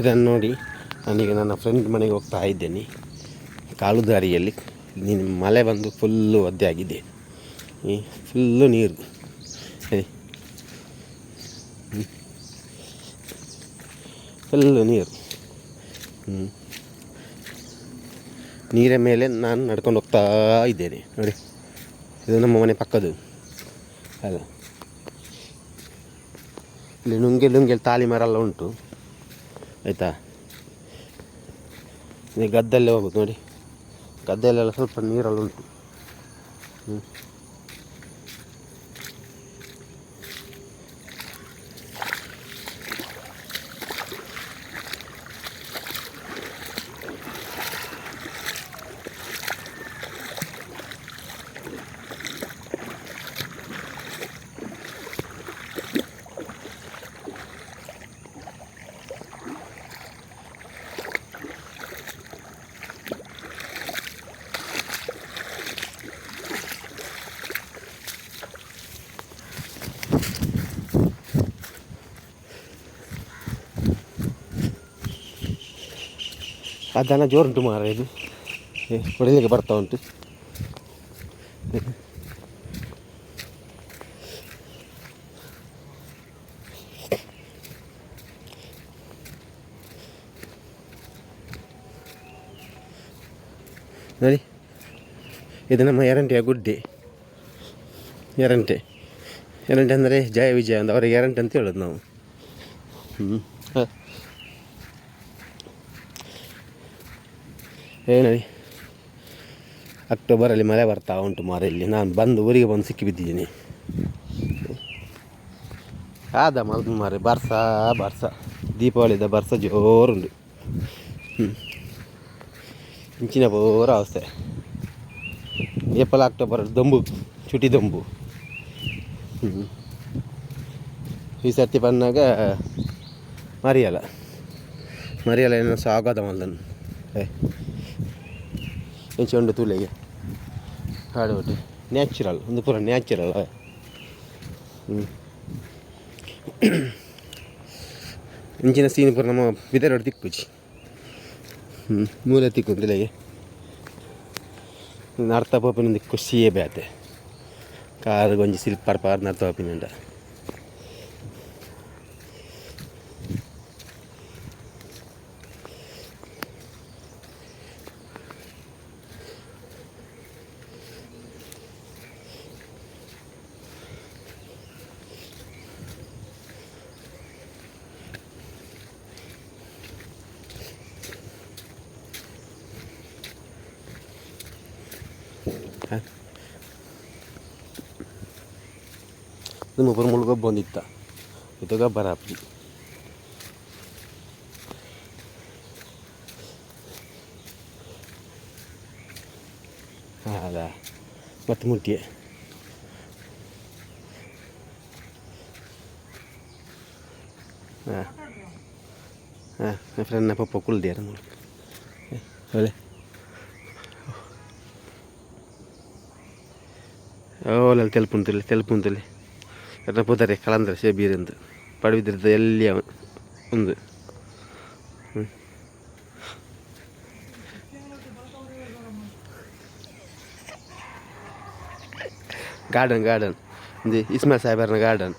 ಇದನ್ನು ನೋಡಿ ನಾನೀಗ ನನ್ನ ಫ್ರೆಂಡ್ ಮನೆಗೆ ಹೋಗ್ತಾ ಇದ್ದೇನೆ. ಕಾಲು ದಾರಿಯಲ್ಲಿ ಮಳೆ ಬಂದು ಫುಲ್ಲು ಒದ್ದೆ ಆಗಿದೆ, ಫುಲ್ಲು ನೀರು. ಫುಲ್ಲು ನೀರು. ನೀರ ಮೇಲೆ ನಾನು ನಡ್ಕೊಂಡು ಹೋಗ್ತಾ ಇದ್ದೇನೆ ನೋಡಿ. ಇದು ನಮ್ಮ ಮನೆ ಪಕ್ಕದು ಅಲ್ಲ. ಇಲ್ಲಿ ನುಂಗೆಲ್ ತಾಳಿ ಮರ ಎಲ್ಲ ಉಂಟು ಆಯಿತಾ. ಇದು ಗದ್ದೆಲ್ಲೇ ಹೋಗೋದು ನೋಡಿ, ಗದ್ದೆಯಲ್ಲೆಲ್ಲ ಸ್ವಲ್ಪ ನೀರೆಲ್ಲ ಉಂಟು. ಆ ದನ ಜೋರುಂಟು ಮಾರ, ಇದು ಹೊಡಿಲಿಕ್ಕೆ ಬರ್ತಾ ಉಂಟು. ನೋಡಿ, ಇದು ನಮ್ಮ ಎರಂಟೆಯ ಗುಡ್ಡೆ. ಎರಂಟೆ ಅಂದರೆ ಜಯ ವಿಜಯ ಅಂತ, ಅವರಿಗೆ ಎರಂಟೆ ಅಂತ ಹೇಳೋದು ನಾವು. ನೋಡಿ, ಅಕ್ಟೋಬರಲ್ಲಿ ಮಳೆ ಬರ್ತಾ ಉಂಟು ಮಾರ. ಇಲ್ಲಿ ನಾನು ಊರಿಗೆ ಬಂದು ಸಿಕ್ಕಿ ಬಿದ್ದಿದ್ದೀನಿ. ಮಲ್ದು ಮಾರೆ ಬರ್ಸ ದೀಪಾವಳಿದ ಬರ್ಸ ಜೋರುಂಡು. ಇಂಚಿನ ಪೂರ ಅವಸ್ಥೆ. ಏಪ್ರಿಲ್ ಅಕ್ಟೋಬರ್ ದೊಂಬು ಚುಟಿ ದೊಂಬು. ಈ ಸರ್ತಿ ಬಂದಾಗ ಮರಿಯಲ್ಲ ಏನೋ ಸಾಗದ ಮಲ್ದನು ಎಂಚು ತುಲೆಗೆ ಹಾಡು ಒಟ್ಟು ನ್ಯಾಚುರಲ್, ಒಂದು ಪೂರ ನ್ಯಾಚುರಲ್. ಇಂಚಿನ ಸೀನ್ ಪೂರ ನಮ್ಮ ಬಿದರೋಡು ತಿಕ್ಕುಜಿ ಮೂಲೆ ತಿಕ್ಕು ತುಲೆಗೆ ನಡ್ತಾ ಪೋಪಿನ ಖುಷಿಯೇ ಬೇತೆ. ಕಾರು ಗೊಂಜಿ ಸಿಲ್ಪರ್ ನಡ್ತಾ ಪೋಪಿನ ನಿಮ್ಮ ಪುರ ಮುಳುಗೊಬ್ಬ ಬಂದಿತ್ತ ಇದು ಗೊಬ್ಬರ ಹಾಕಿ. ಅದ ಮತ್ತೆ ಮುಟ್ಟಿಯೇ ಫ್ರೆಂಡ್ನ ಪಪ್ಪ ಕುಳ್ದಿಯಾರ ಒಳ್ಳೆ ಓಲಲ್ಲಿ ತೆಲ್ಪುಂತಲ್ಲಿ ಎನ್ನ ಪೋತಾರೆ ಕಲಂದ್ರೆ ಸೇಬೀರಂತ ಪಡವಿದ್ರದ್ದು ಎಲ್ಲಿ ಒಂದು ಗಾರ್ಡನ್ ಒಂದು ಇಸ್ಮಾಯಿಲ್ ಸಾಹೇಬರ್ನ ಗಾರ್ಡನ್.